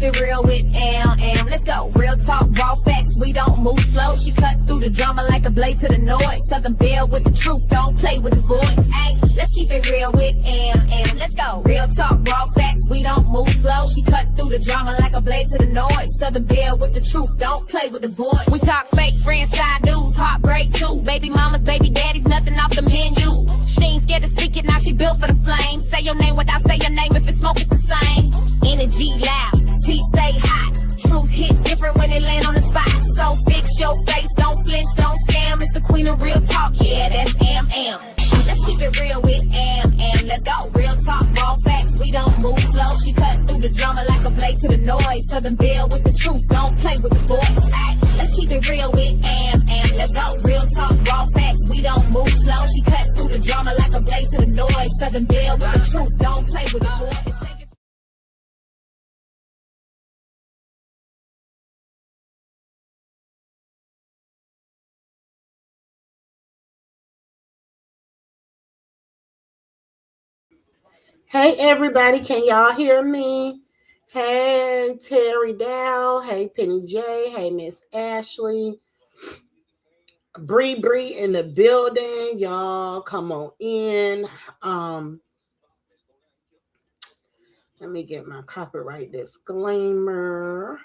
keep it real with Am. Let's go. Real talk, raw facts. We don't move slow. She cut through the drama like a blade to the noise. Southern Belle with the truth. Don't play with the voice. Ay, let's keep it real with Am. Let's go. Real talk, raw facts. We don't move slow. She cut through the drama like a blade to the noise. Southern Belle with the truth. Don't play with the voice. We talk fake friends, side dudes, heartbreak too. Baby mamas, baby daddies, nothing off the menu. She ain't scared to speak it, now she built for the flame. Say your name without say your name, if it's smoke, it's the same. Energy loud, teeth stay hot. Truth hit different when it land on the spot. So fix your face, don't flinch, don't scam. It's the queen of real talk, yeah, that's Am. Let's keep it real with Am. Let's go. Real talk, raw facts, we don't move slow. She cut through the drama like a blade to the noise. Southern Belle with the truth, don't play with the voice. Ay, let's keep it real with Am. Let's go. Real talk, raw facts, we don't move slow. She cut through the drama like a blade to the noise. Southern Belle with the truth, don't play with the voice. Hey everybody, can y'all hear me? Hey Terry Dow, hey Penny J, hey Miss Ashley, Bree in the building. Y'all come on in. Let me get my copyright disclaimer.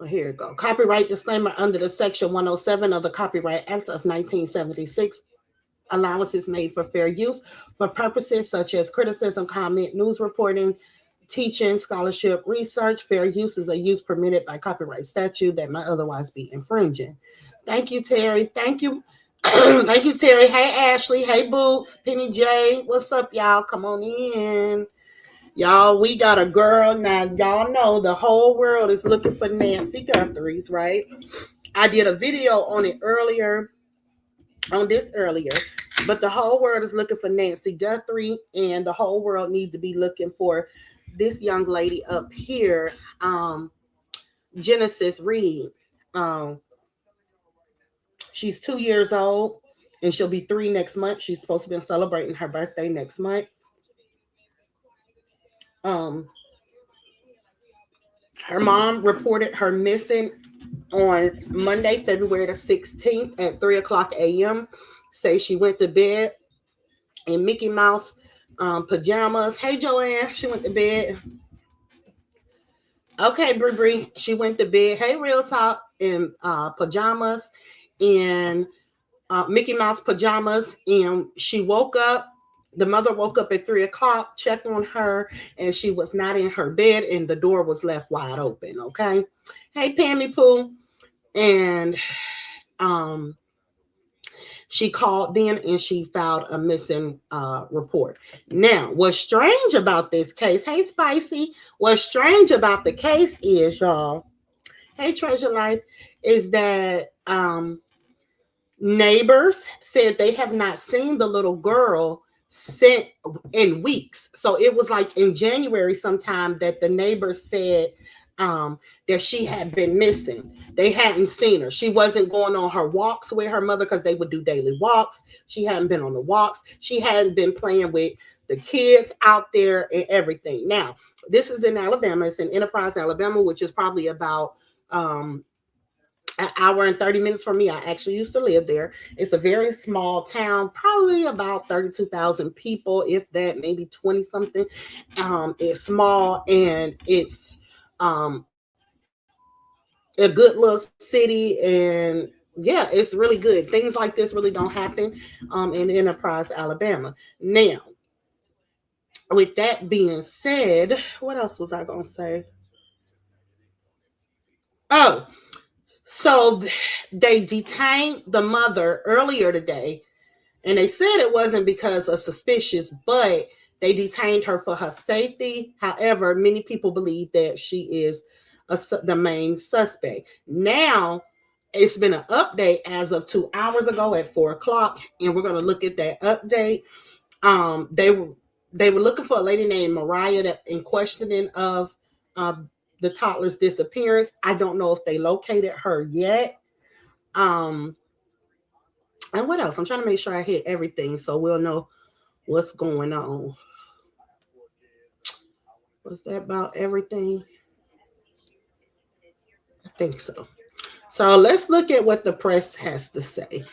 Well, here it go. Copyright disclaimer under the Section 107 of the Copyright Act of 1976. Allowances made for fair use for purposes such as criticism, comment, news reporting, teaching, scholarship, research. Fair use is a use permitted by copyright statute that might otherwise be infringing. Thank you, Terry. Thank you. Thank you, Terry. Hey, Ashley. Hey, Boots. Penny J. What's up, y'all? Come on in. Y'all, we got a girl. Now, y'all know the whole world is looking for Nancy Guthrie's, right? I did a video on it earlier, but the whole world is looking for Nancy Guthrie, and the whole world needs to be looking for this young lady up here, Genesis Reed. She's 2 years old, and she'll be 3 next month. She's supposed to be celebrating her birthday next month. Her mom reported her missing on Monday, February the 16th at 3 o'clock a.m. Say she went to bed in Mickey Mouse pajamas. Hey, Joanne, she went to bed. Okay, Bree, she went to bed. Hey, Real Talk, in pajamas, in Mickey Mouse pajamas, and she woke up. The mother woke up at 3 o'clock, checked on her, and she was not in her bed, and the door was left wide open. Okay. Hey, Pammy Pooh. And she called then and she filed a missing report. Now, what's strange about this case, hey, Spicy, what's strange about the case is, y'all, hey, Treasure Life, is that neighbors said they have not seen the little girl sent in weeks. So it was like in January sometime that the neighbors said that she had been missing. They hadn't seen her. She wasn't going on her walks with her mother because they would do daily walks. She hadn't been on the walks. She hadn't been playing with the kids out there and everything. Now, this is in Alabama. It's in Enterprise, Alabama, which is probably about an hour and 30 minutes from me. I actually used to live there. It's a very small town, probably about 32,000 people, if that, maybe 20 something. It's small, and it's a good little city, and yeah, it's really good. Things like this really don't happen in Enterprise, Alabama. Now, with that being said, what else was I going to say? Oh, so they detained the mother earlier today, and they said it wasn't because of suspicious, but they detained her for her safety. However, many people believe that she is the main suspect. Now, it's been an update as of 2 hours ago at 4 o'clock, and we're going to look at that update. They were looking for a lady named Mariah in questioning of the toddler's disappearance. I don't know if they located her yet. And what else? I'm trying to make sure I hit everything so we'll know what's going on. Was that about everything? I think so. So let's look at what the press has to say.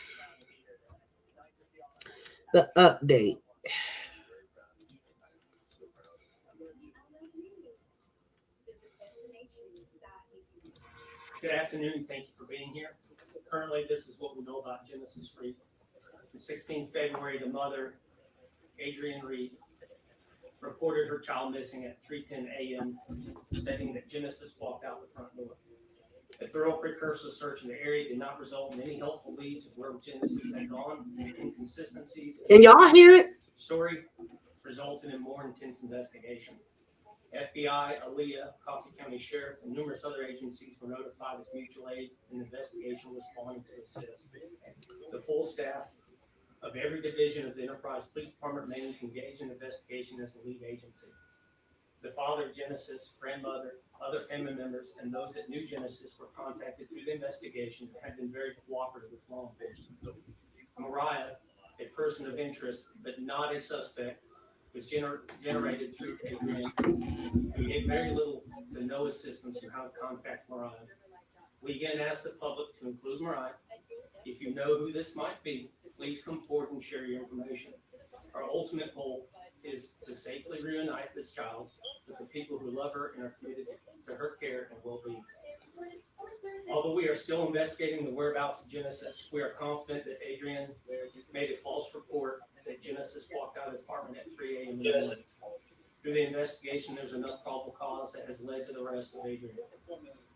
The update. Good afternoon. Thank you for being here. Currently, this is what we know about Genesis Reed. On 16 February, the mother, Adrienne Reed, reported her child missing at 3:10 a.m., stating that Genesis walked out the front door. A thorough precursor search in the area did not result in any helpful leads of where Genesis had gone, and inconsistencies in Can y'all hear it? the story resulted in more intense investigation. FBI, ALEA, Coffee County Sheriff, and numerous other agencies were notified as mutual aid, and the investigation was responding to assist. The full staff of every division of the Enterprise Police Department remains engaged in investigation as the lead agency. The father of Genesis, grandmother, other family members, and those that knew Genesis were contacted through the investigation and have been very cooperative with law enforcement. Mariah, a person of interest but not a suspect, was generated through Adrienne, who gave very little to no assistance on how to contact Mariah. We again ask the public to include Mariah. If you know who this might be, please come forward and share your information. Our ultimate goal is to safely reunite this child with the people who love her and are committed to her care and well-being. Although we are still investigating the whereabouts of Genesis, we are confident that Adrienne made a false report that Genesis walked out of his apartment at 3 a.m. in the morning. Through the investigation, there's enough probable cause that has led to the arrest of Adrienne.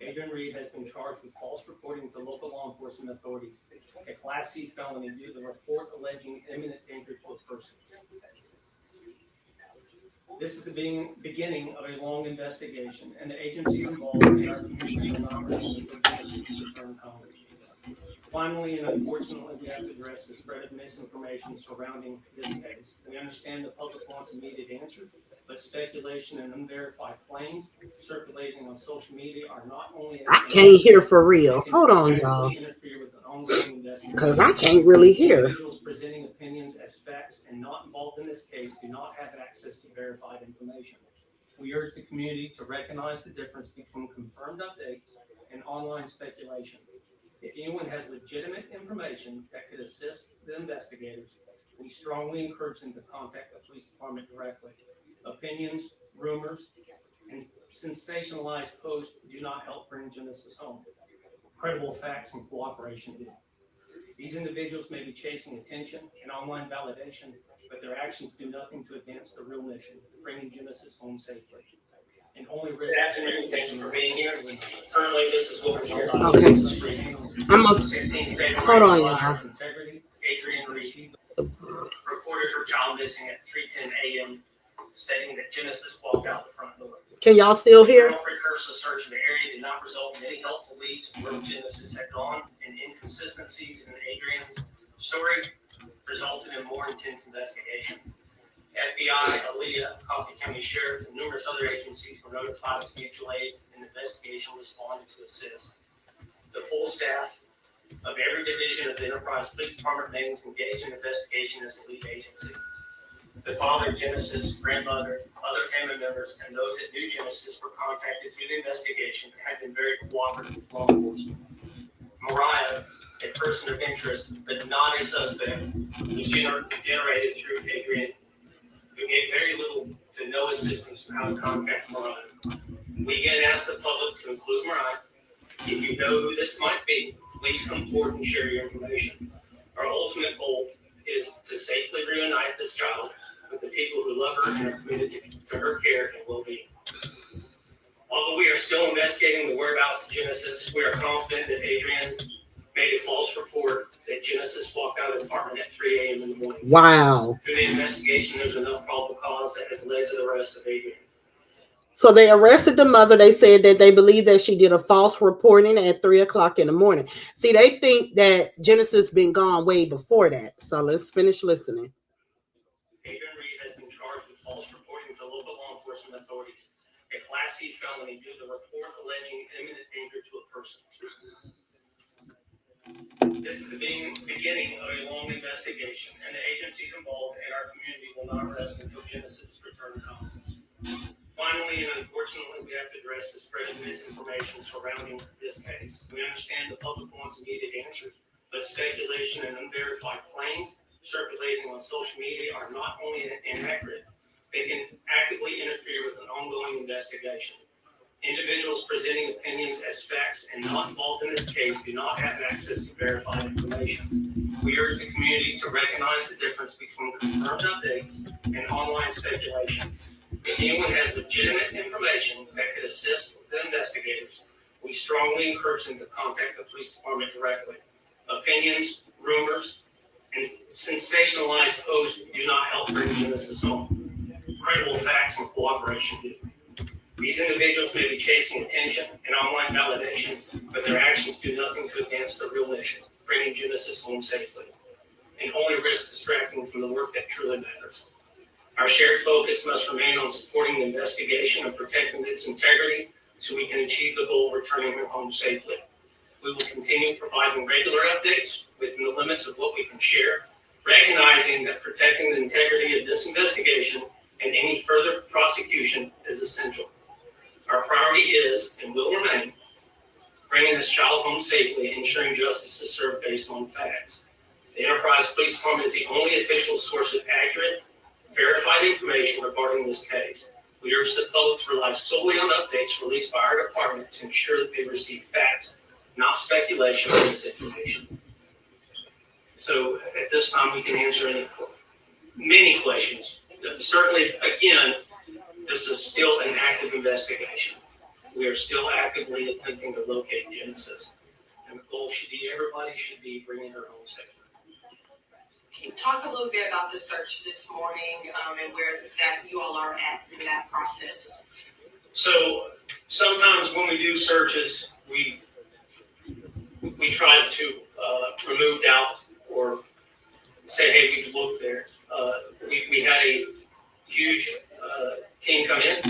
Adrienne Reed has been charged with false reporting to local law enforcement authorities, a Class C felony due to the report alleging imminent danger to a person. This is the beginning of a long investigation, and the agencies involved in our community will not rest until Genesis return home. Finally, and unfortunately, we have to address the spread of misinformation surrounding this case. We understand the public wants immediate answers, but speculation and unverified claims circulating on social media are not only I can't hear for real. Hold on, y'all. Interfere with an ongoing investigation. Because I can't really hear. Individuals presenting opinions as facts and not involved in this case do not have access to verified information. We urge the community to recognize the difference between confirmed updates and online speculation. If anyone has legitimate information that could assist the investigators, we strongly encourage them to contact the police department directly. Opinions, rumors, and sensationalized posts do not help bring Genesis home. Credible facts and cooperation do. These individuals may be chasing attention and online validation, but their actions do nothing to advance the real mission, bringing Genesis home safely. And only risk. Good afternoon. Thank you for being here. Currently, this is what we're doing. Okay. I'm a, hold on, y'all. Integrity. Adrienne Reed reported her child missing at 3:10 a.m., stating that Genesis walked out the front door. Can y'all still hear? The precursor search in the area did not result in any helpful leads of where Genesis had gone, and inconsistencies in Adrienne's story resulted in more intense investigation. FBI, ALEA, Coffee County Sheriff, and numerous other agencies were notified as mutual aid, and the investigation responded to assist. The full staff of every division of the Enterprise Police Department remains engaged in investigation as the lead agency. The father of Genesis, grandmother, other family members, and those that knew Genesis were contacted through the investigation and have been very cooperative with law enforcement. Mariah, a person of interest but not a suspect, was generated through Adrienne, who gave very little to no assistance on how to contact Mariah. We again ask the public to include Mariah. If you know who this might be, please come forward and share your information. Our ultimate goal is to safely reunite this child with the people who love her and are committed to her care and well-being. Although we are still investigating the whereabouts of Genesis, we are confident that Adrienne made a false report that Genesis walked out of his apartment at 3 a.m. in the morning. Wow. Through the investigation, there's enough probable cause that has led to the arrest of Adrienne. So they arrested the mother. They said that they believe that she did a false reporting at 3 o'clock in the morning. See, they think that Genesis been gone way before that. So let's finish listening. Adrienne Reed has been charged with false reporting to local law enforcement authorities, a Class C felony due to the report alleging imminent danger to a person. This is the beginning of a long investigation, and the agencies involved in our community will not rest until Genesis is returned home. Finally, and unfortunately, we have to address the spread of misinformation surrounding this case. We understand the public wants immediate answers, but speculation and unverified claims circulating on social media are not only inaccurate, they can actively interfere with an ongoing investigation. Individuals presenting opinions as facts and not involved in this case do not have access to verified information. We urge the community to recognize the difference between confirmed updates and online speculation. If anyone has legitimate information that could assist the investigators, we strongly encourage them to contact the police department directly. Opinions, rumors, and sensationalized posts do not help bring Genesis home. Credible facts and cooperation do. These individuals may be chasing attention and online validation, but their actions do nothing to advance the real mission, bringing Genesis home safely, and only risk distracting from the work that truly matters. Our shared focus must remain on supporting the investigation and protecting its integrity so we can achieve the goal of returning her home safely. We will continue providing regular updates within the limits of what we can share, recognizing that protecting the integrity of this investigation and any further prosecution is essential. Our priority is and will remain bringing this child home safely and ensuring justice is served based on facts. The Enterprise Police Department is the only official source of accurate, verified information regarding this case. We urge the public to rely solely on updates released by our department to ensure that they receive facts, not speculation or misinformation. So at this time, we can answer many questions. Certainly, again, this is still an active investigation. We are still actively attempting to locate Genesis. And the goal should be everybody should be bringing her home safely. Can you talk a little bit about the search this morning and where that you all are at in that process? So sometimes when we do searches, we try to remove doubt or say, hey, we could look there. We had a huge team come in.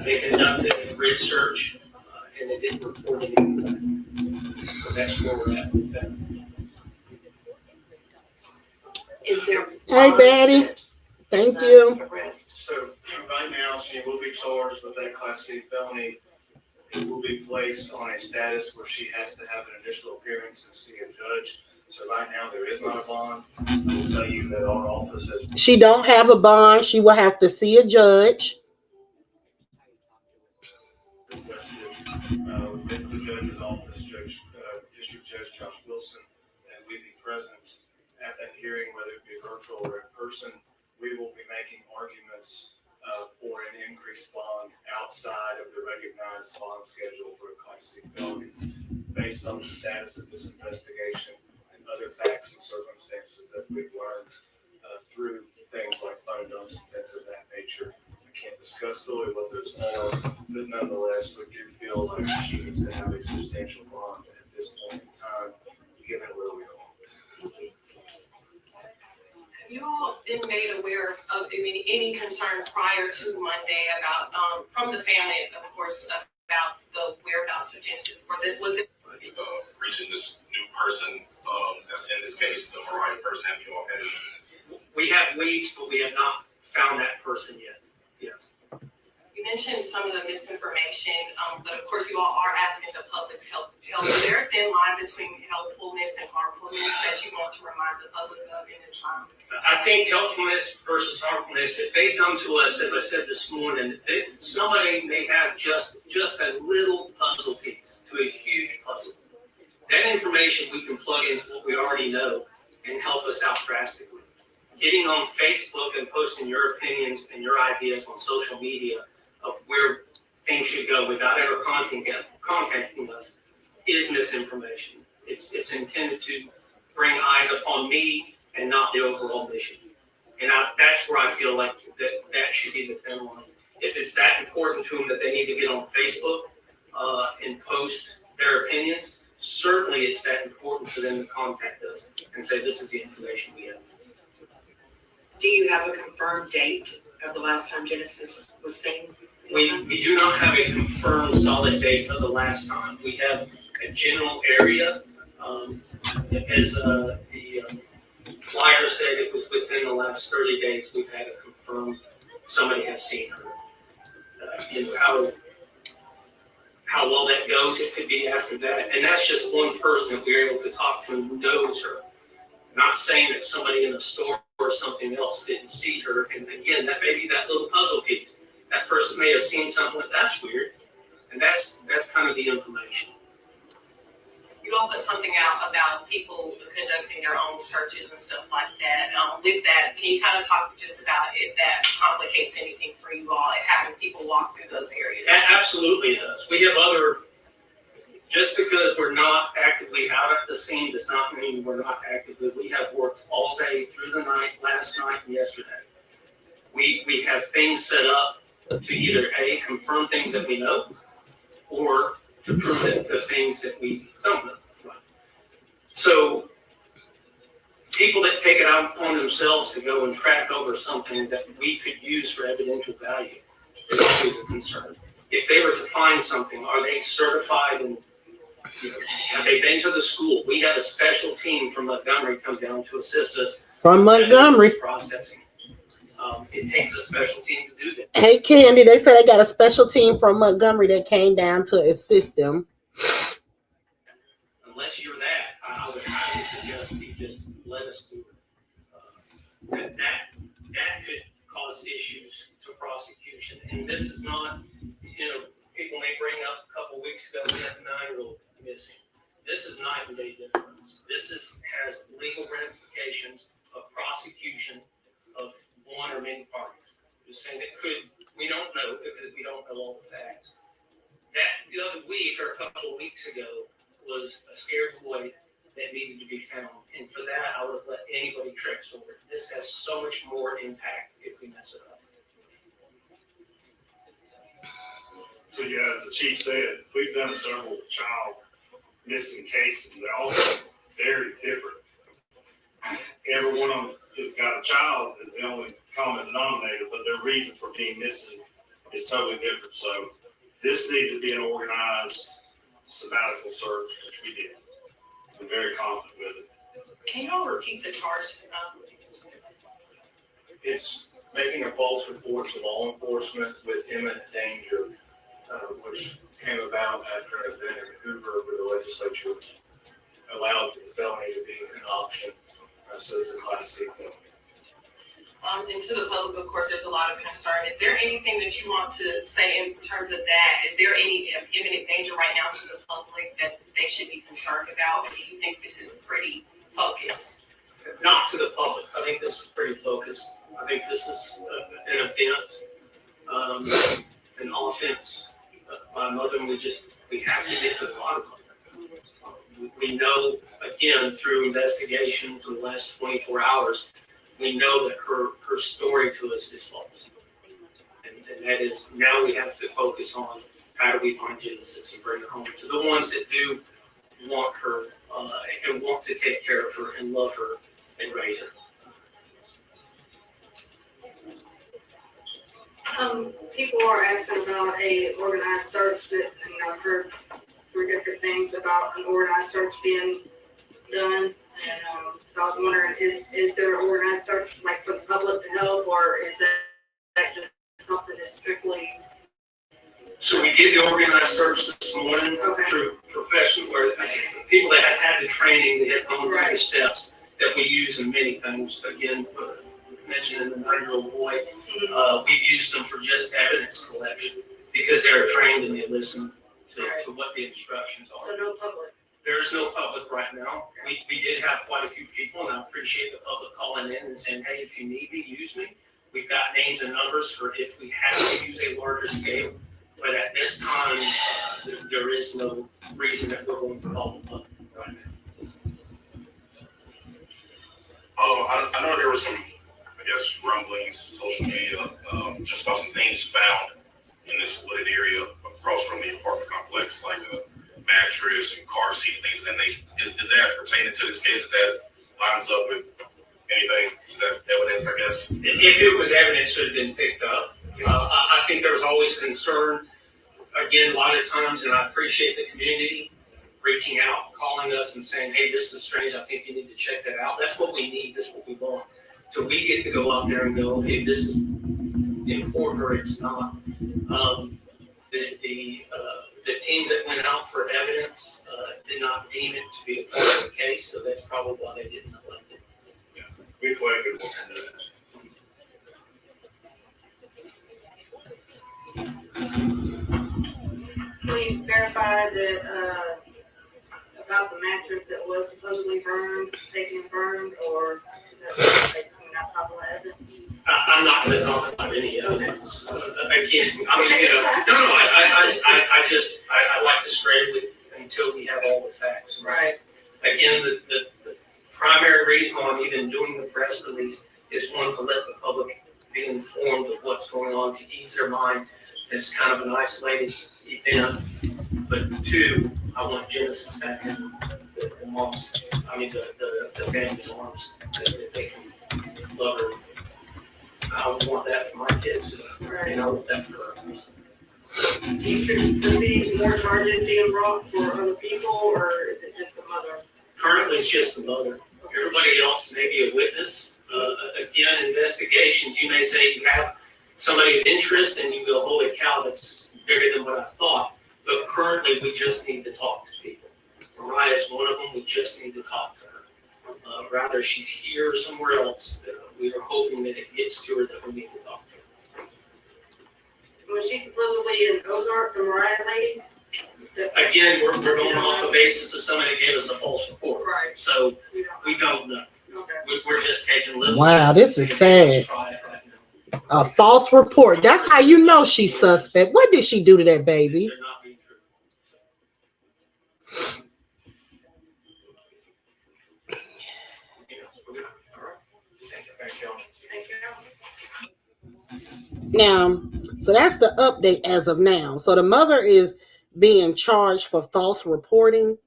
They conducted a grid search and they didn't report anything. So that's where we're at with that. Is there Hey, Betty. Thank you. arrest? So right now, she will be charged with that Class C felony. It will be placed on a status where she has to have an initial appearance and see a judge. So right now, there is not a bond. I will tell you that our office has She don't have a bond. She will have to see a judge. requested with the judge's office, District Judge Josh Wilson, and we be present at that hearing, whether it be virtual or in person. We will be making arguments for an increased bond outside of the recognized bond schedule for a Class C felony, based on the status of this investigation and other facts and circumstances that we've learned through things like phone dumps and things of that nature. I can't discuss fully what those are, but nonetheless, we do feel like she needs to have a substantial bond at this point in time, given where we are. Have you all been made aware of any concern prior to Monday about from the family, of course, about the whereabouts of Genesis? Was it reaching this new person that's in this case, the Mariah person? Have you all had? We have leads, but we have not found that person yet. Yes. You mentioned some of the misinformation, but of course you all are asking the public's help. Is there a thin line between helpfulness and harmfulness that you want to remind the public of in this time? I think helpfulness versus harmfulness, if they come to us, as I said this morning, somebody may have just a little puzzle piece to a huge puzzle. That information we can plug into what we already know and help us out drastically. Getting on Facebook and posting your opinions and your ideas on social media of where things should go without ever contacting us is misinformation. It's intended to bring eyes upon me and not the overall mission. And that's where I feel like that should be the thin line. If it's that important to them that they need to get on Facebook and post their opinions, certainly it's that important for them to contact us and say, this is the information we have. Do you have a confirmed date of the last time Genesis was seen? We do not have a confirmed solid date of the last time. We have a general area. As the flyer said, it was within the last 30 days we've had a confirmed somebody has seen her. how well that goes. It could be after that. And that's just one person that we're able to talk to who knows her. Not saying that somebody in a store or something else didn't see her. And again, that may be that little puzzle piece. That person may have seen something that's weird. And that's kind of the information. You all put something out about people conducting their own searches and stuff like that. With that, can you kind of talk just about if that complicates anything for you all, having people walk through those areas? That absolutely does. We have just because we're not actively out at the scene does not mean we're not actively. We have worked all day through the night, last night and yesterday. We have things set up to either A, confirm things that we know, or to prove the things that we don't know. So people that take it out on themselves to go and track over something that we could use for evidential value is always a concern. If they were to find something, are they certified and have they been to the school? We have a special team from Montgomery comes down to assist us From Montgomery. processing. It takes a special team to do that. Hey, Candy, they said they got a special team from Montgomery that came down to assist them. Unless you're that, I would highly suggest you just let us do it. That could cause issues to prosecution. And this is not, people may bring up a couple weeks ago, we had a 9-year-old missing. This is night and day difference. This has legal ramifications of prosecution of one or many parties. Just saying we don't know because we don't know all the facts. That the other week or a couple of weeks ago was a scared boy that needed to be found. And for that, I would have let anybody trek forward. This has so much more impact if we mess it up. So yeah, as the chief said, we've done several child missing cases. They're all very different. Every one of them has got a child is the only common denominator, but their reason for being missing is totally different. So this needed to be an organized sabbatical search, which we did. I'm very confident with it. Can you all repeat the charge? It's making a false report to law enforcement with imminent danger, which came about after an event in Hoover where the legislature allowed for the felony to be an option. So it's a Class C felony. And to the public, of course, there's a lot of concern. Is there anything that you want to say in terms of that? Is there any imminent danger right now to the public that they should be concerned about? Or do you think this is pretty focused? Not to the public. I think this is pretty focused. I think this is an event, an offense by a mother, and we have to get to the bottom of it. We know, again, through investigation for the last 24 hours, we know that her story to us is false. And that is, now we have to focus on how do we find Genesis and bring her home to the ones that do want her and want to take care of her and love her and raise her. People are asking about a organized search that, I've heard three different things about an organized search being done. And so I was wondering, is there an organized search like for the public to help, or is that just something that's strictly? So we did the organized search this morning through professional, or people that have had the training, that have gone through the steps that we use in many things. Again, mentioning the 9-year-old boy, we've used them for just evidence collection because they're trained and they listen to what the instructions are. So no public. There is no public right now. We did have quite a few people, and I appreciate the public calling in and saying, hey, if you need me, use me. We've got names and numbers for if we have to use a larger scale. But at this time, there is no reason that we're going to call the public right now. I know there were some, rumblings, social media, just about some things found in this wooded area across from the apartment complex, like a mattress and car seat and things of that nature. Is that pertaining to this case? That lines up with anything? Is that evidence, I guess? If it was evidence, it should have been picked up. I think there was always concern. Again, a lot of times, and I appreciate the community reaching out, calling us and saying, hey, this is strange. I think you need to check that out. That's what we need. That's what we want. So we get to go out there and go, okay, this is important or it's not. The teams that went out for evidence did not deem it to be a part of the case, so that's probably why they didn't elect it. We collected Please verify that, about the mattress that was supposedly burned, taken and burned, or is that like coming on top of the evidence? I'm not going to talk about any evidence. Again, I mean, I like to stray with until we have all the facts. Right. Again, the primary reason why I'm even doing the press release is one, to let the public be informed of what's going on, to ease their mind. It's kind of an isolated event, but two, I want Genesis back in the mom's, the family's arms, that they can love her. I would want that for my kids, Right. I want that for others. Do you foresee more charges being brought for other people, or is it just the mother? Currently, it's just the mother. Everybody else may be a witness. Again, investigations, you may say you have somebody of interest and you go, holy cow, that's bigger than what I thought. But currently, we just need to talk to people. Mariah is one of them. We just need to talk to her. Rather, she's here or somewhere else. We are hoping that it gets to her that we need to talk to her. Was she supposedly in Ozark, the Mariah lady? Again, we're going off a basis of somebody gave us a false report. Right. So We don't we don't know. know. Okay. We're just taking little. Wow, bits this to is see if they sad. try it right now. A false report. That's how you know she's suspect. What did she do to that baby? They're not being truthful. All right. Thank you. Thank you. Now, so that's the update as of now. So the mother is being charged for false reporting.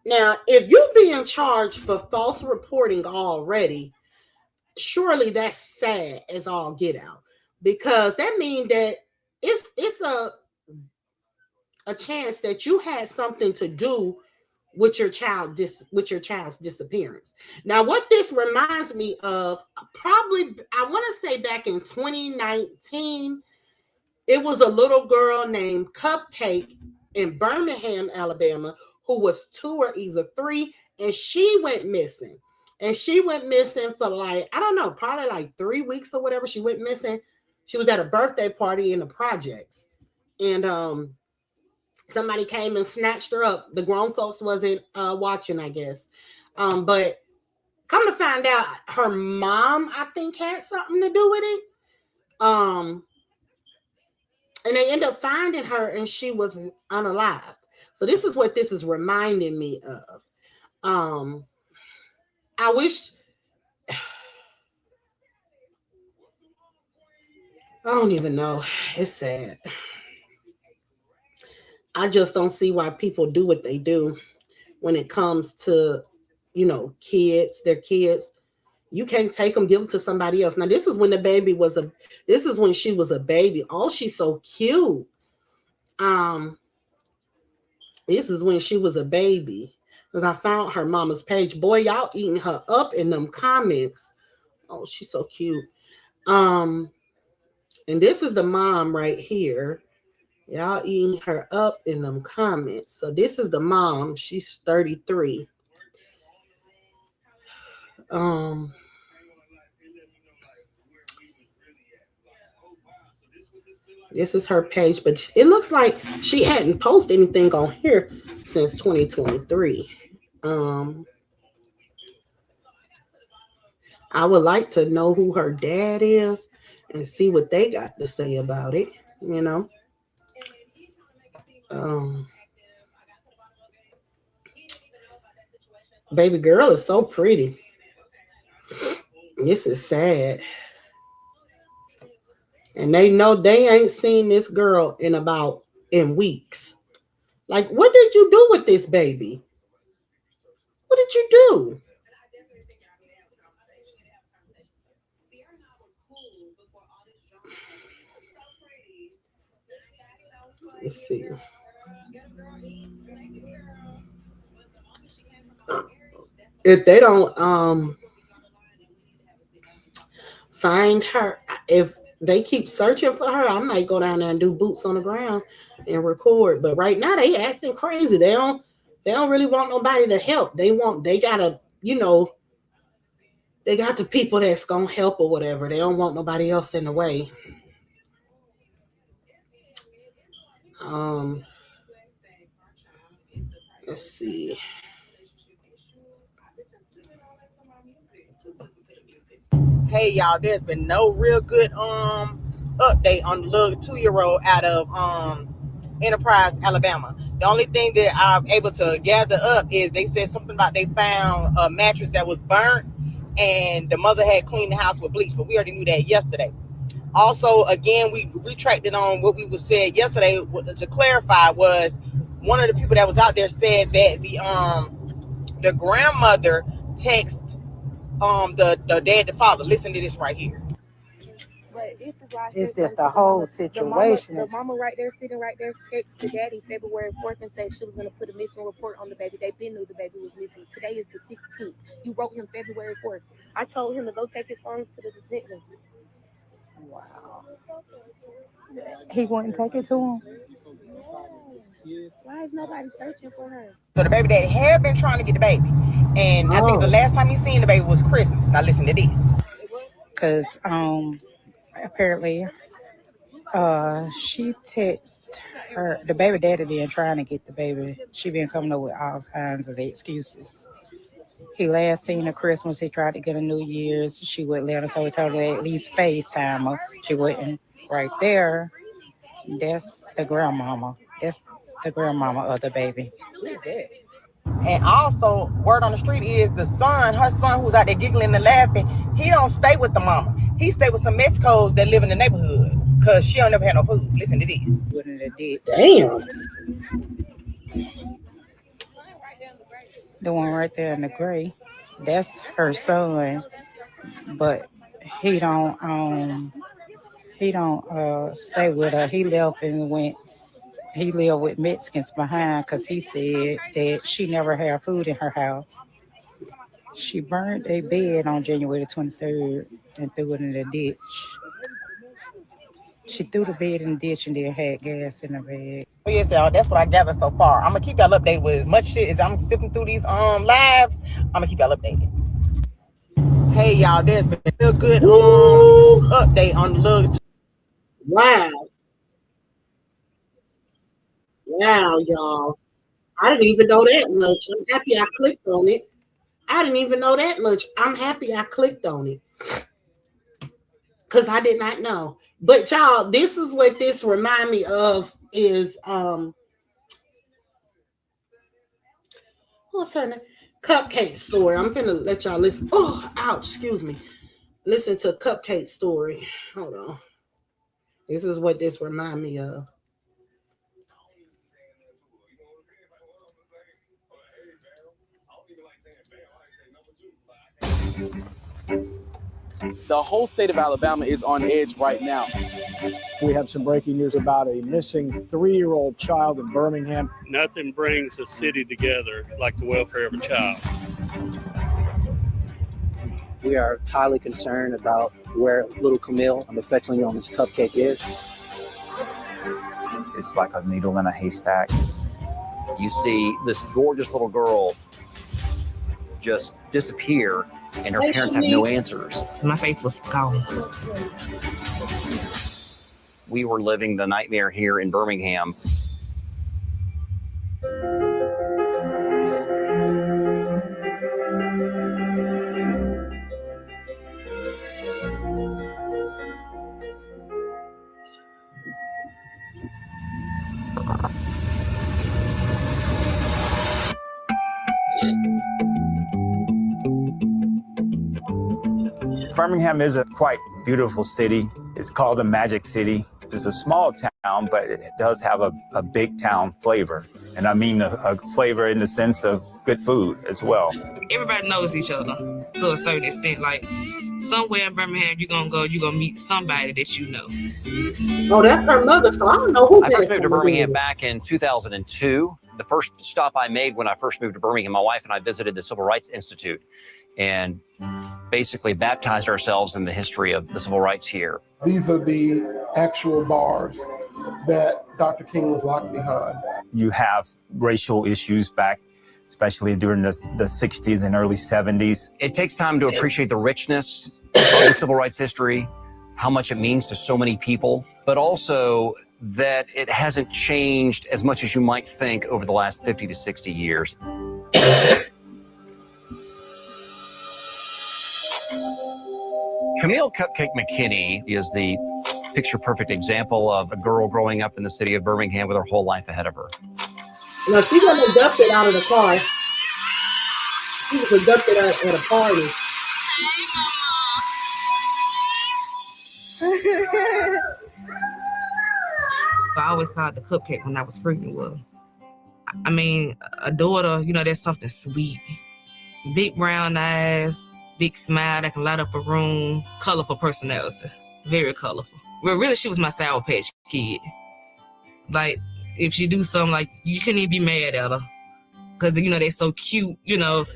Now, if you're being charged for false reporting already, surely that's sad as all get out, because that means that it's a chance that you had something to do with your child's disappearance. Now, what this reminds me of, probably, I want to say back in 2019, it was a little girl named Cupcake in Birmingham, Alabama, who was 2 or either 3, and she went missing. And she went missing for probably like 3 weeks or whatever. She went missing. She was at a birthday party in the projects. And somebody came and snatched her up. The grown folks wasn't watching, I guess. But come to find out, her mom, I think, had something to do with it. And they ended up finding her, and she was unalived. So this is what this is reminding me of. I wish, I don't even know. It's sad. I just don't see why people do what they do when it comes to, kids, their kids. You can't take them, give them to somebody else. Now, this is when this is when she was a baby. Oh, she's so cute. This is when she was a baby. Because I found her mama's page. Boy, y'all eating her up in them comments. Oh, she's so cute. And this is the mom right here. Y'all eating her up in them comments. So this is the mom. She's 33. This is her page, but it looks like she hadn't posted anything on here since 2023. I would like to know who her dad is and see what they got to say about it, Baby girl is so pretty. This is sad. And they know they ain't seen this girl in weeks. Like, what did you do with this baby? What did you do? Let's see. If they don't find her, if they keep searching for her, I might go down there and do boots on the ground and record. But right now they acting crazy. They don't really want nobody to help. They gotta, they got the people that's gonna help or whatever. They don't want nobody else in the way. Let's see. Hey y'all, there's been no real good update on the little 2-year-old out of Enterprise, Alabama. The only thing that I'm able to gather up is they said something about they found a mattress that was burnt and the mother had cleaned the house with bleach, but we already knew that yesterday. Also, again, we retracted on what we was said yesterday. To clarify, was one of the people that was out there said that the grandmother texted the dad, the father. Listen to this right here. But this is why It's just the whole situation. The mama right there, sitting right there, texted the daddy February 4th and said she was going to put a missing report on the baby. They been knew the baby was missing. Today is the 16th. You wrote him February 4th. I told him to go take his phone to the detective. Wow. He wouldn't take it to him. Why is nobody searching for her? So the baby daddy had been trying to get the baby. And I think the last time he seen the baby was Christmas. Now listen to this. Because apparently she texted her, the baby daddy been trying to get the baby. She been coming up with all kinds of excuses. He last seen her Christmas. He tried to get a New Year's. She wouldn't let her, so he told her to at least FaceTime her. She wouldn't. Right there, that's the grandmama. That's the grandmama of the baby. And also, word on the street is her son who's out there giggling and laughing, he don't stay with the mama. He stay with some Mexicos that live in the neighborhood because she don't never have no food. Listen to this. Wouldn't have did. Damn. The one right there in the gray, that's her son, but he don't stay with her. He left and went. He lived with Mexicans behind because he said that she never had food in her house. She burned a bed on January 23rd and threw it in the ditch. She threw the bed in the ditch and then had gas in the bag. Yes, y'all, that's what I gathered so far. I'm gonna keep y'all updated with as much shit as I'm sifting through these lives. I'm gonna keep y'all updated. Hey y'all, there's been a real good update on the little. Wow, y'all. I didn't even know that much. I'm happy I clicked on it. I didn't even know that much. I'm happy I clicked on it because I did not know. But y'all, this is what this remind me of is what's her name? Cupcake Story. I'm finna let y'all listen. Oh, ouch, excuse me. Listen to Cupcake Story. Hold on. This is what this remind me of. The whole state of Alabama is on edge right now. We have some breaking news about a missing 3-year-old child in Birmingham. Nothing brings a city together like the welfare of a child. We are highly concerned about where little Camille, I'm affectionately known as Cupcake, is. It's like a needle in a haystack. You see this gorgeous little girl just disappear, and her parents have no answers. My faith was gone. We were living the nightmare here in Birmingham. Birmingham is a quite beautiful city. It's called the Magic City. It's a small town, but it does have a big town flavor. And I mean a flavor in the sense of good food as well. Everybody knows each other to a certain extent. Like somewhere in Birmingham, you're gonna meet somebody that you know. Oh, that's her mother, so I don't know who. I first moved to Birmingham back in 2002. The first stop I made when I first moved to Birmingham, my wife and I visited the Civil Rights Institute. and basically baptized ourselves in the history of the civil rights here. These are the actual bars that Dr. King was locked behind. You have racial issues back, especially during the 60s and early 70s. It takes time to appreciate the richness of the civil rights history, how much it means to so many people, but also that it hasn't changed as much as you might think over the last 50 to 60 years. Camille Cupcake McKinney is the picture-perfect example of a girl growing up in the city of Birmingham with her whole life ahead of her. Now, she wasn't abducted out of the car. She was abducted at a party. I always called the cupcake when I was pregnant with her. I mean, a daughter, you know, that's something sweet. Big brown eyes, big smile that can light up a room, colorful personality, very colorful. Well, really, she was my Sour Patch Kid. Like, if she do something, like, you couldn't even be mad at her. Because, you know, they're so cute, you know.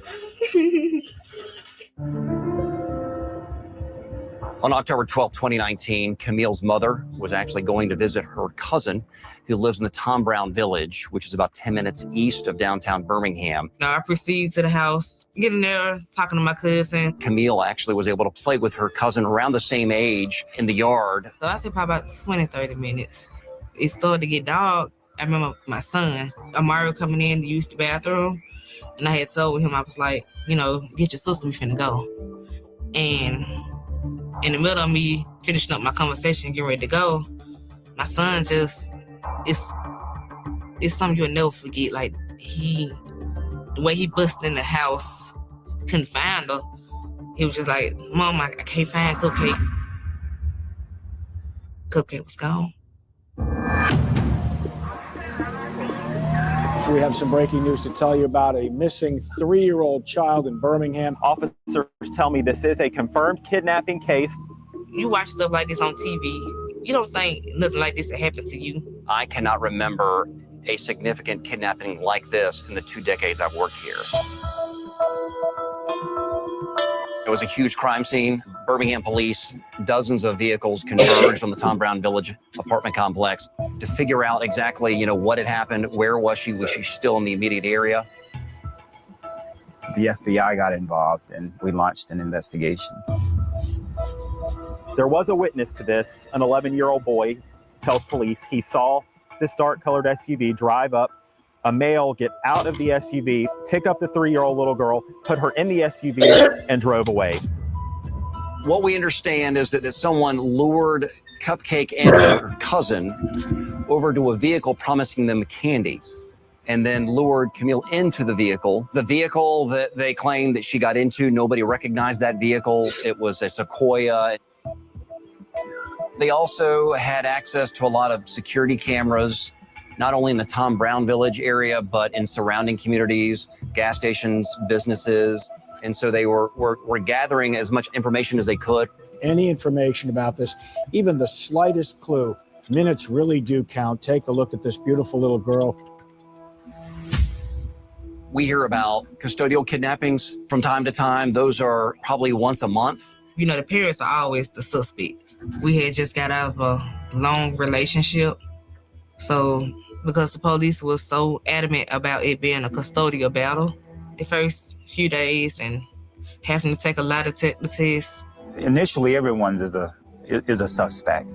On October 12, 2019, Camille's mother was actually going to visit her cousin who lives in the Tom Brown Village, which is about 10 minutes east of downtown Birmingham. Now, I proceed to the house, getting there, talking to my cousin. Camille actually was able to play with her cousin around the same age in the yard. So I said probably about 20, 30 minutes. It started to get dark. I remember my son, Amari, coming in to use the bathroom. And I had told him, I was like, you know, get your sister, we finna go. And in the middle of me finishing up my conversation, getting ready to go, my son just, it's something you'll never forget. Like, the way he busted in the house, couldn't find her. He was just like, Mom, I can't find Cupcake. Cupcake was gone. We have some breaking news to tell you about a missing 3-year-old child in Birmingham. Officers tell me this is a confirmed kidnapping case. You watch stuff like this on TV, you don't think nothing like this would happen to you. I cannot remember a significant kidnapping like this in the 2 decades I've worked here. It was a huge crime scene. Birmingham police, dozens of vehicles converged on the Tom Brown Village apartment complex to figure out exactly, you know, what had happened, where was she still in the immediate area? The FBI got involved and we launched an investigation. There was a witness to this. An 11-year-old boy tells police he saw this dark-colored SUV drive up, a male get out of the SUV, pick up the 3-year-old little girl, put her in the SUV, and drove away. What we understand is that someone lured Cupcake and her cousin over to a vehicle promising them candy, and then lured Camille into the vehicle. The vehicle that they claimed that she got into, nobody recognized that vehicle. It was a Sequoia. They also had access to a lot of security cameras, not only in the Tom Brown Village area, but in surrounding communities, gas stations, businesses. And so they were gathering as much information as they could. Any information about this, even the slightest clue, minutes really do count. Take a look at this beautiful little girl. We hear about custodial kidnappings from time to time. Those are probably once a month. You know, the parents are always the suspects. We had just got out of a long relationship. So because the police was so adamant about it being a custodial battle, the first few days and having to take a lot of tests. Initially, everyone is a suspect,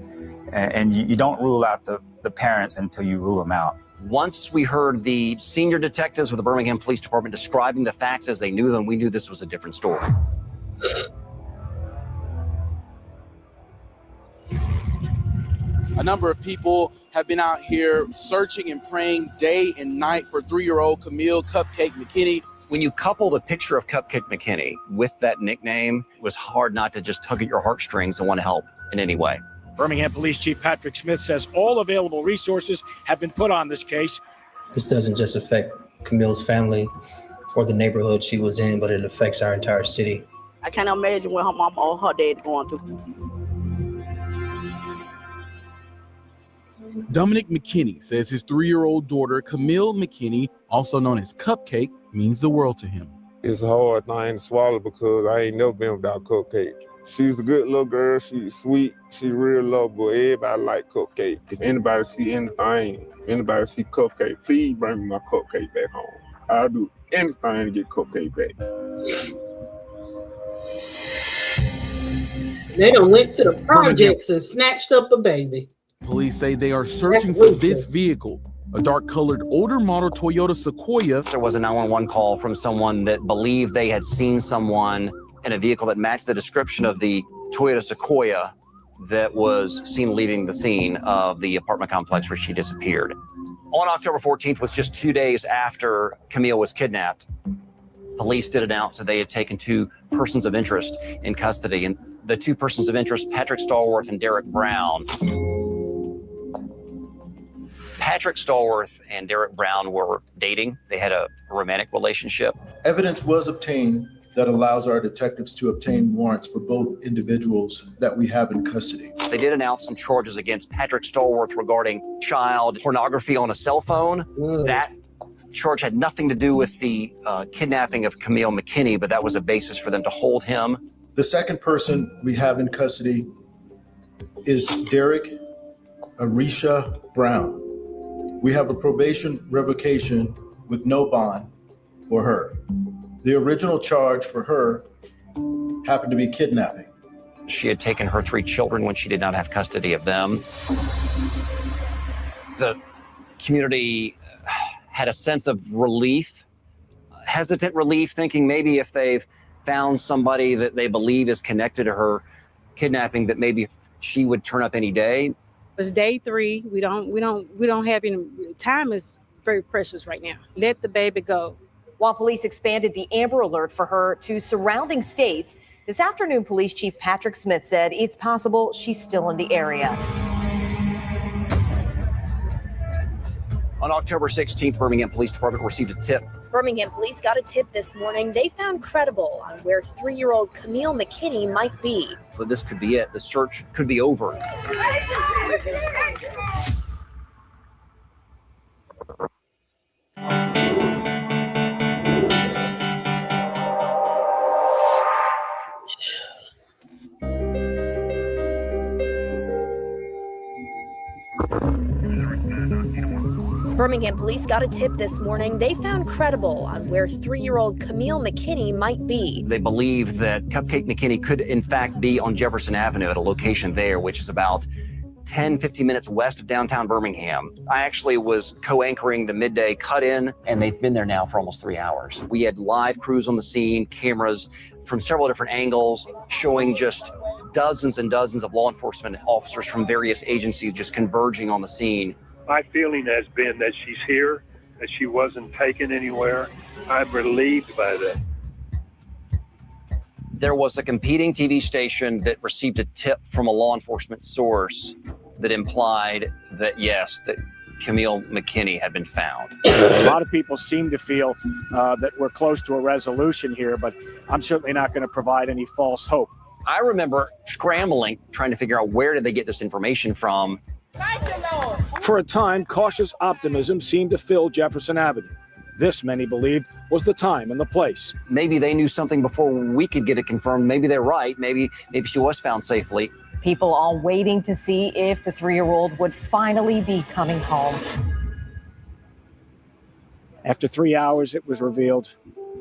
and you don't rule out the parents until you rule them out. Once we heard the senior detectives with the Birmingham Police Department describing the facts as they knew them, we knew this was a different story. A number of people have been out here searching and praying day and night for 3-year-old Camille Cupcake McKinney. When you couple the picture of Cupcake McKinney with that nickname, it was hard not to just tug at your heartstrings and want to help in any way. Birmingham Police Chief Patrick Smith says all available resources have been put on this case. This doesn't just affect Camille's family or the neighborhood she was in, but it affects our entire city. I can't imagine what her mom or her dad going through. Dominic McKinney says his 3-year-old daughter, Camille McKinney, also known as Cupcake, means the world to him. It's a hard thing to swallow because I ain't never been without Cupcake. She's a good little girl. She's sweet. She's real lovable. Everybody like Cupcake. If anybody see anything, if anybody see Cupcake, please bring me my Cupcake back home. I'll do anything to get Cupcake back. They done went to the projects and snatched up a baby. Police say they are searching for this vehicle, a dark-colored older model Toyota Sequoia. There was a 911 call from someone that believed they had seen someone in a vehicle that matched the description of the Toyota Sequoia that was seen leaving the scene of the apartment complex where she disappeared. On October 14th was just 2 days after Camille was kidnapped. Police did announce that they had taken 2 persons of interest in custody, and the 2 persons of interest, Patrick Stallworth and Derek Brown. Patrick Stallworth and Derek Brown were dating. They had a romantic relationship. Evidence was obtained that allows our detectives to obtain warrants for both individuals that we have in custody. They did announce some charges against Patrick Stallworth regarding child pornography on a cell phone. That charge had nothing to do with the kidnapping of Camille McKinney, but that was a basis for them to hold him. The second person we have in custody is Derek Arisha Brown. We have a probation revocation with no bond for her. The original charge for her happened to be kidnapping. She had taken her 3 children when she did not have custody of them. The community had a sense of relief, hesitant relief, thinking maybe if they've found somebody that they believe is connected to her kidnapping, that maybe she would turn up any day. It's day 3. We don't have any time. Is very precious right now. Let the baby go. While police expanded the Amber Alert for her to surrounding states, this afternoon, Police Chief Patrick Smith said it's possible she's still in the area. On October 16th, Birmingham Police Department received a tip. Birmingham police got a tip this morning they found credible on where 3-year-old Camille McKinney might be. But this could be it. The search could be over. Birmingham police got a tip this morning they found credible on where 3-year-old Camille McKinney might be. They believe that Cupcake McKinney could in fact be on Jefferson Avenue at a location there, which is about 10-15 minutes west of downtown Birmingham. I actually was co-anchoring the midday cut-in, and they've been there now for almost 3 hours. We had live crews on the scene, cameras from several different angles, showing just dozens and dozens of law enforcement officers from various agencies just converging on the scene. My feeling has been that she's here, that she wasn't taken anywhere. I'm relieved by that. There was a competing TV station that received a tip from a law enforcement source that implied that, yes, that Camille McKinney had been found. A lot of people seem to feel that we're close to a resolution here, but I'm certainly not going to provide any false hope. I remember scrambling, trying to figure out where did they get this information from. For a time, cautious optimism seemed to fill Jefferson Avenue. This, many believed, was the time and the place. Maybe they knew something before we could get it confirmed. Maybe they're right. Maybe she was found safely. People all waiting to see if the 3-year-old would finally be coming home. After 3 hours, it was revealed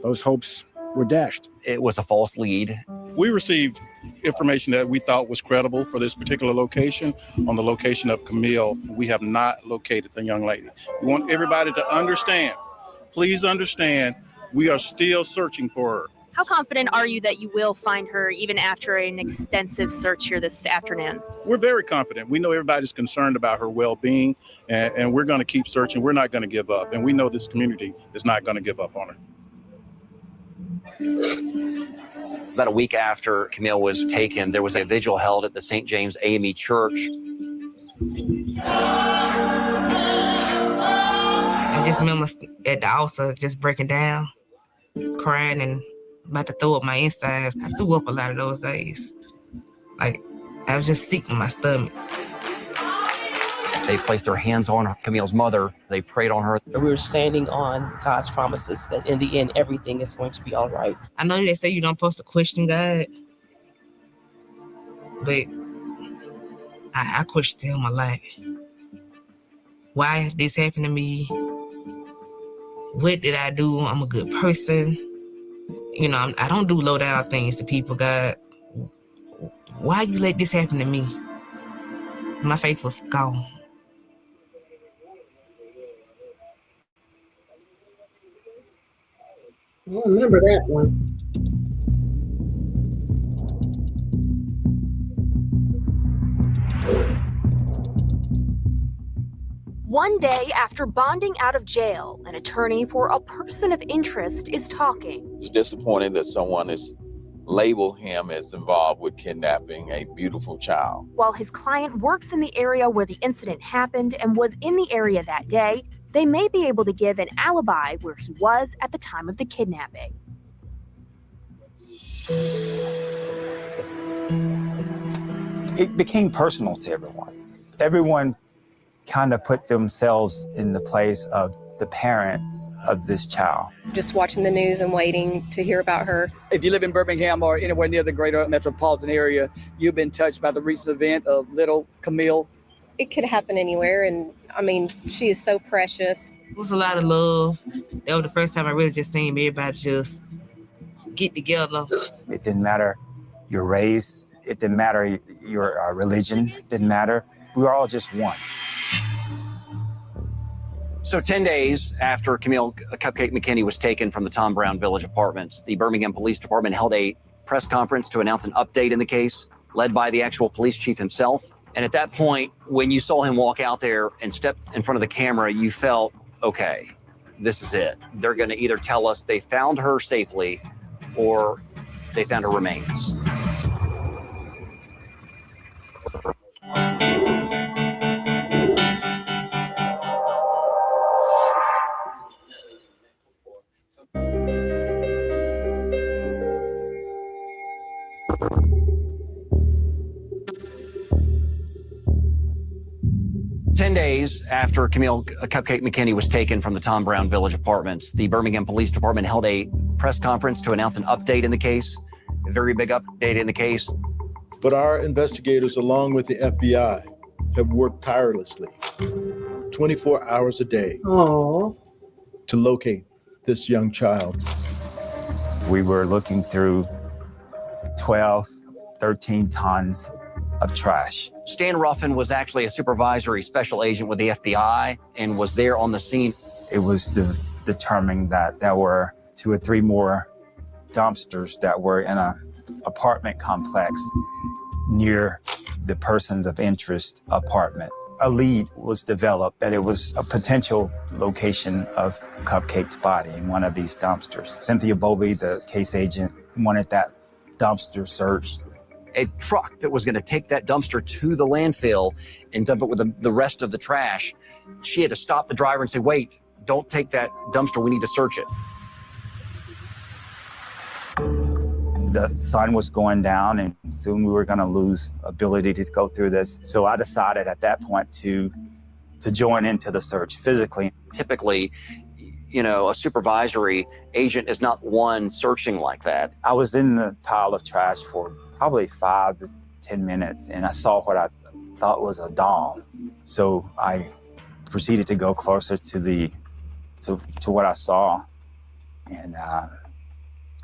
those hopes were dashed. It was a false lead. We received information that we thought was credible for this particular location. On the location of Camille, we have not located the young lady. We want everybody to understand, please understand, we are still searching for her. How confident are you that you will find her even after an extensive search here this afternoon? We're very confident. We know everybody's concerned about her well-being, and we're going to keep searching. We're not going to give up, and we know this community is not going to give up on her. About a week after Camille was taken, there was a vigil held at the St. James AME Church. I just remember at the altar just breaking down, crying, and about to throw up my insides. I threw up a lot of those days. Like, I was just sick in my stomach. They placed their hands on Camille's mother. They prayed on her. We're standing on God's promises that in the end, everything is going to be all right. I know they say you don't supposed to question God, but I question him a lot. Why this happened to me? What did I do? I'm a good person. You know, I don't do low down things to people, God. Why you let this happen to me? My faith was gone. I don't remember that one. One day after bonding out of jail, an attorney for a person of interest is talking. It's disappointing that someone has labeled him as involved with kidnapping a beautiful child. While his client works in the area where the incident happened and was in the area that day, they may be able to give an alibi where he was at the time of the kidnapping. It became personal to everyone. Everyone kind of put themselves in the place of the parents of this child. Just watching the news and waiting to hear about her. If you live in Birmingham or anywhere near the greater metropolitan area, you've been touched by the recent event of little Camille. It could happen anywhere, and I mean, she is so precious. It was a lot of love. That was the first time I really just seen everybody just get together. It didn't matter your race, it didn't matter your religion, it didn't matter. We were all just one. So 10 days after Camille Cupcake McKinney was taken from the Tom Brown Village Apartments, the Birmingham Police Department held a press conference to announce an update in the case, led by the actual police chief himself. And at that point, when you saw him walk out there and step in front of the camera, you felt, okay, this is it. They're going to either tell us they found her safely or they found her remains. 10 days after Camille Cupcake McKinney was taken from the Tom Brown Village Apartments, the Birmingham Police Department held a press conference to announce an update in the case, a very big update in the case. But our investigators, along with the FBI, have worked tirelessly, 24 hours a day, to locate this young child. We were looking through 12, 13 tons of trash. Stan Ruffin was actually a supervisory special agent with the FBI and was there on the scene. It was determined that there were 2 or 3 more dumpsters that were in an apartment complex near the persons of interest apartment. A lead was developed that it was a potential location of Cupcake's body in one of these dumpsters. Cynthia Bowlby, the case agent, wanted that dumpster searched. A truck that was going to take that dumpster to the landfill and dump it with the rest of the trash. She had to stop the driver and say, wait, don't take that dumpster. We need to search it. The sun was going down and soon we were going to lose ability to go through this. So I decided at that point to join into the search physically. Typically, you know, a supervisory agent is not one searching like that. I was in the pile of trash for probably 5 to 10 minutes and I saw what I thought was a doll. So I proceeded to go closer to what I saw and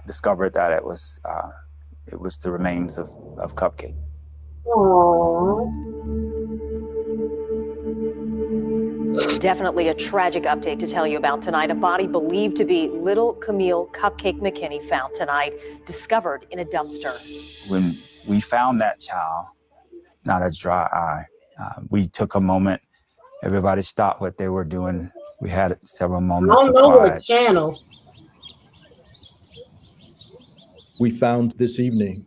discovered that it was the remains of Cupcake. Definitely a tragic update to tell you about tonight. A body believed to be little Camille Cupcake McKinney found tonight, discovered in a dumpster. When we found that child, not a dry eye, we took a moment. Everybody stopped what they were doing. We had several moments of quiet. Channel. We found this evening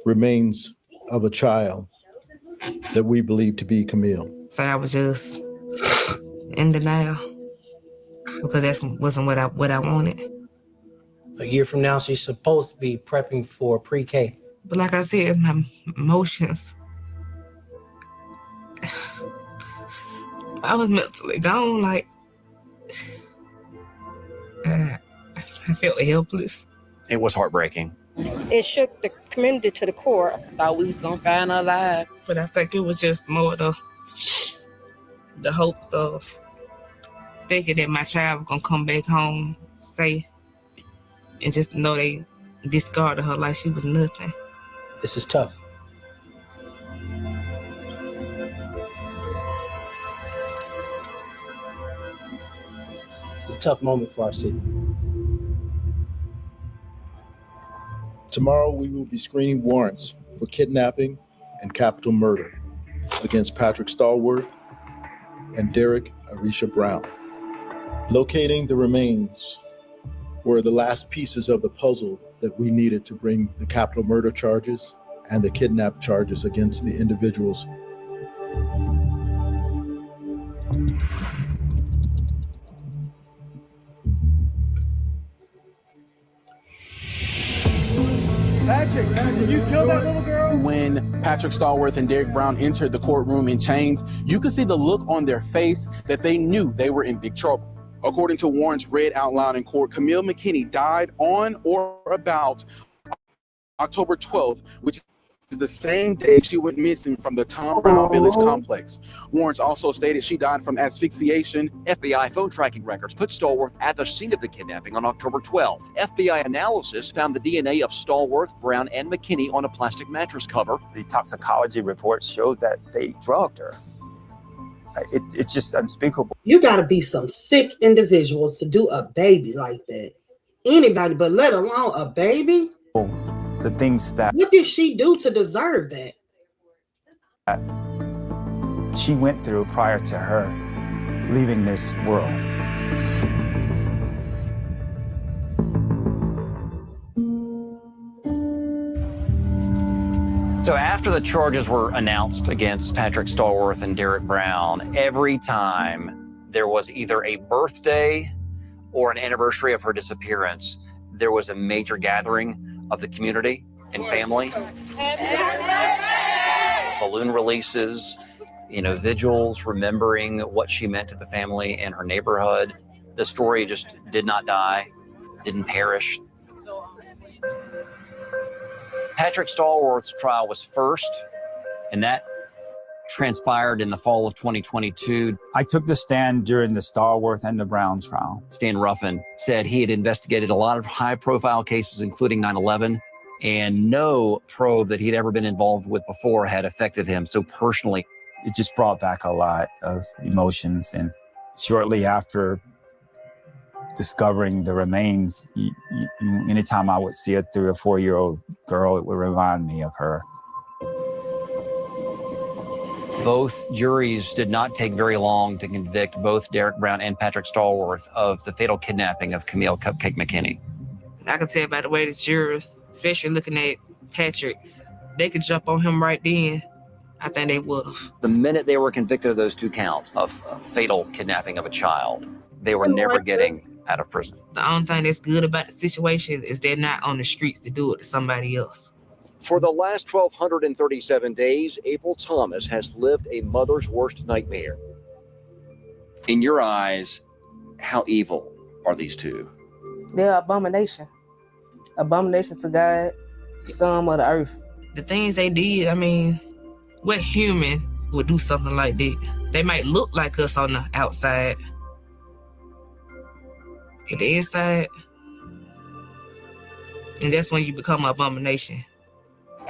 remains of a child that we believe to be Camille. So I was just in denial because that wasn't what I wanted. A year from now, she's supposed to be prepping for pre-K. But like I said, my emotions, I was mentally gone. Like, I felt helpless. It was heartbreaking. It shook the community to the core. Thought we was gonna find her alive. But I think it was just more the hopes of thinking that my child was gonna come back home safe, and just know they discarded her like she was nothing. This is tough. It's a tough moment for our city. Tomorrow, we will be screening warrants for kidnapping and capital murder against Patrick Stallworth and Derek Arisha Brown. Locating the remains were the last pieces of the puzzle that we needed to bring the capital murder charges and the kidnap charges against the individuals. Patrick, you killed that little girl? When Patrick Stallworth and Derek Brown entered the courtroom in chains, you could see the look on their face that they knew they were in big trouble. According to warrants read out loud in court, Camille McKinney died on or about October 12th, which is the same day she went missing from the Tom Brown Village complex. Warrants also stated she died from asphyxiation. FBI phone tracking records put Stallworth at the scene of the kidnapping on October 12th. FBI analysis found the DNA of Stallworth, Brown, and McKinney on a plastic mattress cover. The toxicology reports showed that they drugged her. It's just unspeakable. You got to be some sick individuals to do a baby like that. Anybody, but let alone a baby. The things that What did she do to deserve that? she went through prior to her leaving this world. So after the charges were announced against Patrick Stallworth and Derek Brown, every time there was either a birthday or an anniversary of her disappearance, there was a major gathering of the community and family. Balloon releases, vigils remembering what she meant to the family and her neighborhood. The story just did not die, didn't perish. Patrick Stallworth's trial was first, and that transpired in the fall of 2022. I took the stand during the Stallworth and the Brown trial. Stan Ruffin said he had investigated a lot of high-profile cases, including 9/11, and no probe that he'd ever been involved with before had affected him so personally. It just brought back a lot of emotions, and shortly after discovering the remains, anytime I would see a 3 or 4 year old girl, it would remind me of her. Both juries did not take very long to convict both Derek Brown and Patrick Stallworth of the fatal kidnapping of Camille Cupcake McKinney. I can tell by the way the jurors, especially looking at Patrick's, they could jump on him right then. I think they would have. The minute they were convicted of those 2 counts of fatal kidnapping of a child, they were never getting out of prison. The only thing that's good about the situation is they're not on the streets to do it to somebody else. For the last 1,237 days, April Thomas has lived a mother's worst nightmare. In your eyes, how evil are these 2? They're abomination. Abomination to God, scum of the earth. The things they did, what human would do something like that? They might look like us on the outside. But the inside, and that's when you become an abomination.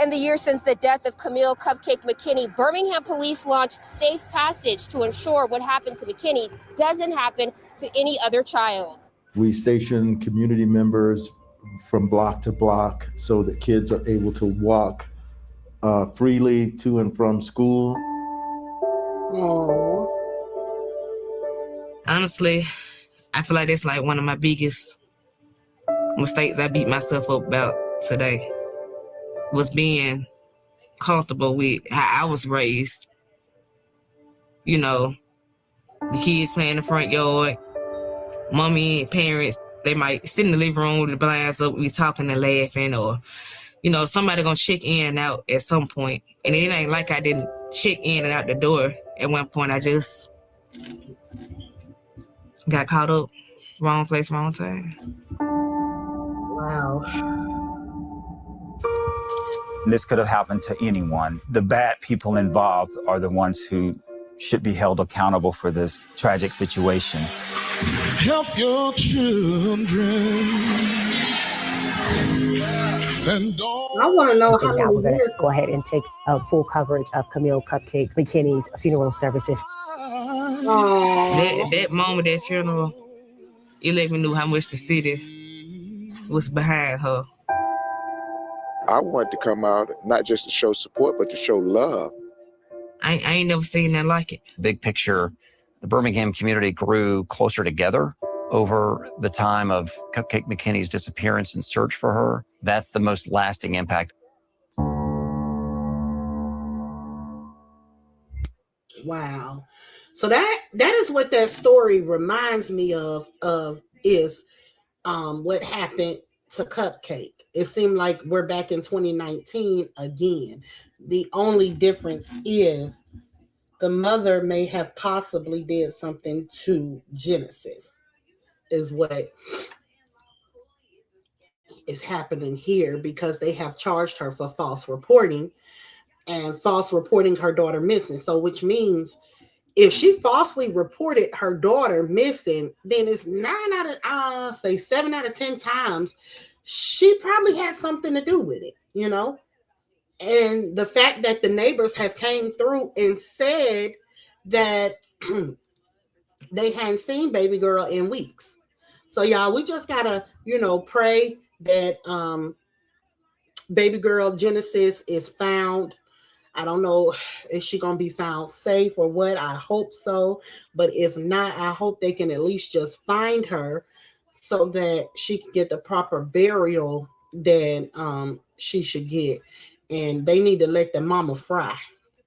In the year since the death of Camille Cupcake McKinney, Birmingham police launched Safe Passage to ensure what happened to McKinney doesn't happen to any other child. We station community members from block to block so that kids are able to walk freely to and from school. Honestly, I feel like that's like one of my biggest mistakes I beat myself up about today, was being comfortable with how I was raised. The kids playing in the front yard, mommy and parents, they might sit in the living room with the blinds up, we talking and laughing, or, somebody gonna check in and out at some point. And it ain't like I didn't check in and out the door. At one point, I just Got caught up, wrong place, wrong time. Wow. This could have happened to anyone. The bad people involved are the ones who should be held accountable for this tragic situation. Help your children. And I want to know how now many we're going years. to go ahead and take full coverage of Camille Cupcake McKinney's funeral services. That moment, that funeral, it let me know how much the city was behind her. I wanted to come out not just to show support, but to show love. I ain't never seen that like it. Big picture, the Birmingham community grew closer together over the time of Cupcake McKinney's disappearance and search for her. That's the most lasting impact. Wow. So that is what that story reminds me of is what happened to Cupcake. It seemed like we're back in 2019 again. The only difference is the mother may have possibly did something to Genesis, is what is happening here, because they have charged her for false reporting and false reporting her daughter missing. So which means if she falsely reported her daughter missing, then it's 7 out of 10 times she probably had something to do with it, you know? And the fact that the neighbors have came through and said that they hadn't seen baby girl in weeks. So y'all, we just gotta, pray that baby girl Genesis is found. I don't know if she's gonna be found safe or what. I hope so. But if not, I hope they can at least just find her so that she can get the proper burial that she should get. And they need to let the mama fry.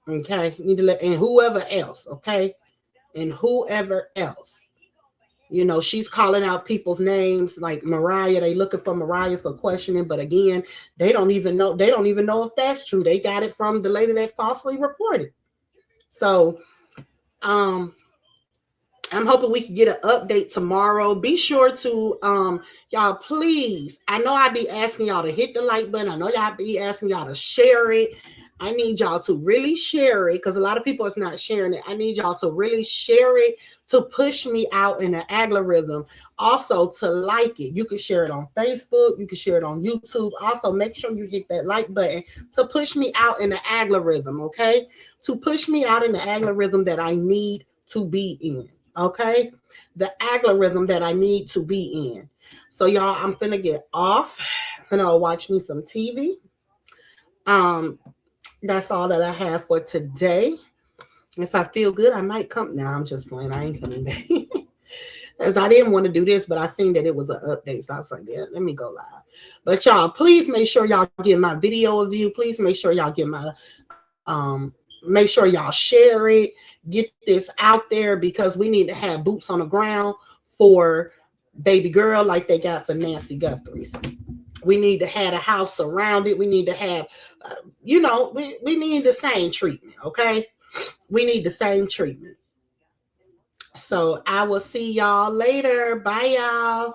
Okay. Need to and whoever else, okay? And whoever else. She's calling out people's names like Mariah. They looking for Mariah for questioning, but again, they don't even know if that's true. They got it from the lady that falsely reported. So I'm hoping we can get an update tomorrow. Be sure to y'all, please. I know I be asking y'all to hit the like button. I know y'all be asking y'all to share it. I need y'all to really share it because a lot of people is not sharing it. I need y'all to really share it to push me out in the algorithm. Also to like it. You can share it on Facebook. You can share it on YouTube. Also make sure you hit that like button to push me out in the algorithm, okay? To push me out in the algorithm that I need to be in, okay? The algorithm that I need to be in. So y'all, I'm finna get off. I'm gonna watch me some TV. That's all that I have for today. If I feel good, I might come. Now I'm just playing. I ain't coming back. As I didn't want to do this, but I seen that it was an update. So I was like, yeah, let me go live. But y'all, please make sure y'all give my video a view. Please make sure y'all give my, make sure y'all share it. Get this out there because we need to have boots on the ground for baby girl like they got for Nancy Guthrie. We need to have a house surrounded. We need to have, we need the same treatment, okay? We need the same treatment. So I will see y'all later. Bye, y'all.